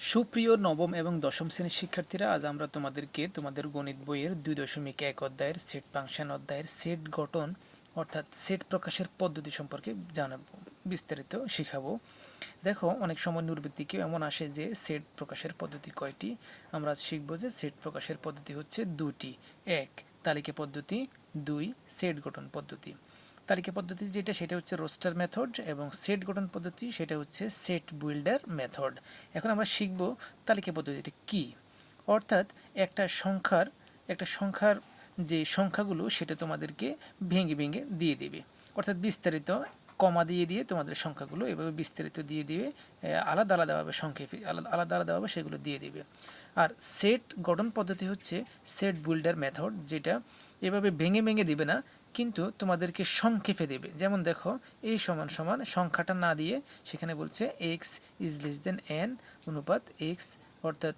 সুপ্রিয় নবম এবং দশম শ্রেণীর শিক্ষার্থীরা, আজ আমরা তোমাদেরকে তোমাদের গণিত বইয়ের 2.1 অধ্যায়ের সেট ফাংশন অধ্যায়ের সেট গঠন অর্থাৎ সেট প্রকাশের পদ্ধতি সম্পর্কে জানাবো, বিস্তারিত শিখাবো। দেখো, অনেক সময় নূরবৃত্তিকে এমন আসে যে সেট প্রকাশের পদ্ধতি কয়টি। আমরা আজ শিখবো যে সেট প্রকাশের পদ্ধতি হচ্ছে দুটি। এক, তালিকা পদ্ধতি। দুই, সেট গঠন পদ্ধতি। তালিকা পদ্ধতি যেটা সেটা হচ্ছে রোস্টার মেথড, এবং সেট গঠন পদ্ধতি সেটা হচ্ছে সেট বিল্ডার মেথড। এখন আমরা শিখব তালিকা পদ্ধতিটা কি। অর্থাৎ একটা সংখ্যার যে সংখ্যাগুলো সেটা তোমাদেরকে ভেঙে ভেঙে দিয়ে দেবে, অর্থাৎ বিস্তারিত কমা দিয়ে দিয়ে তোমাদের সংখ্যাগুলো এভাবে বিস্তারিত দিয়ে দিবে, আলাদা আলাদাভাবে সংক্ষেপে আলাদা আলাদাভাবে সেগুলো দিয়ে দিবে। আর সেট গঠন পদ্ধতি হচ্ছে সেট বিল্ডার মেথড, যেটা এভাবে ভেঙে ভেঙে দিবে না, কিন্তু তোমাদেরকে সংক্ষেপে দেবে। যেমন দেখো, এই সমান সমান সংখ্যাটা না দিয়ে সেখানে বলছে x is less than n অনুপাত এক্স, অর্থাৎ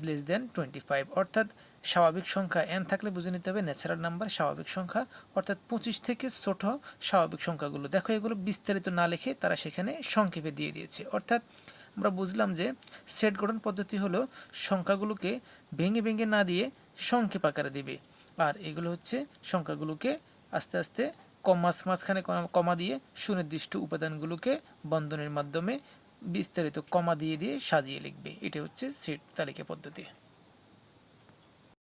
লেস দেন 25, অর্থাৎ স্বাভাবিক সংখ্যা এন থাকলে বুঝে নিতে হবে ন্যাচারাল নাম্বার স্বাভাবিক সংখ্যা, অর্থাৎ 25 থেকে ছোট স্বাভাবিক সংখ্যাগুলো। দেখো, এগুলো বিস্তারিত না লিখে তারা সেখানে সংক্ষেপে দিয়ে দিয়েছে। অর্থাৎ আমরা বুঝলাম যে সেট গঠন পদ্ধতি হলো সংখ্যাগুলোকে ভেঙে ভেঙে না দিয়ে সংক্ষেপ আকারে দিবে, আর এগুলো হচ্ছে সংখ্যাগুলোকে আস্তে আস্তে মাঝখানে কমা দিয়ে সুনির্দিষ্ট উপাদানগুলোকে বন্ধনীর মাধ্যমে বিস্তারিত কমা দিয়ে দিয়ে সাজিয়ে লিখবে। এটা হচ্ছে সেট তালিকা পদ্ধতি।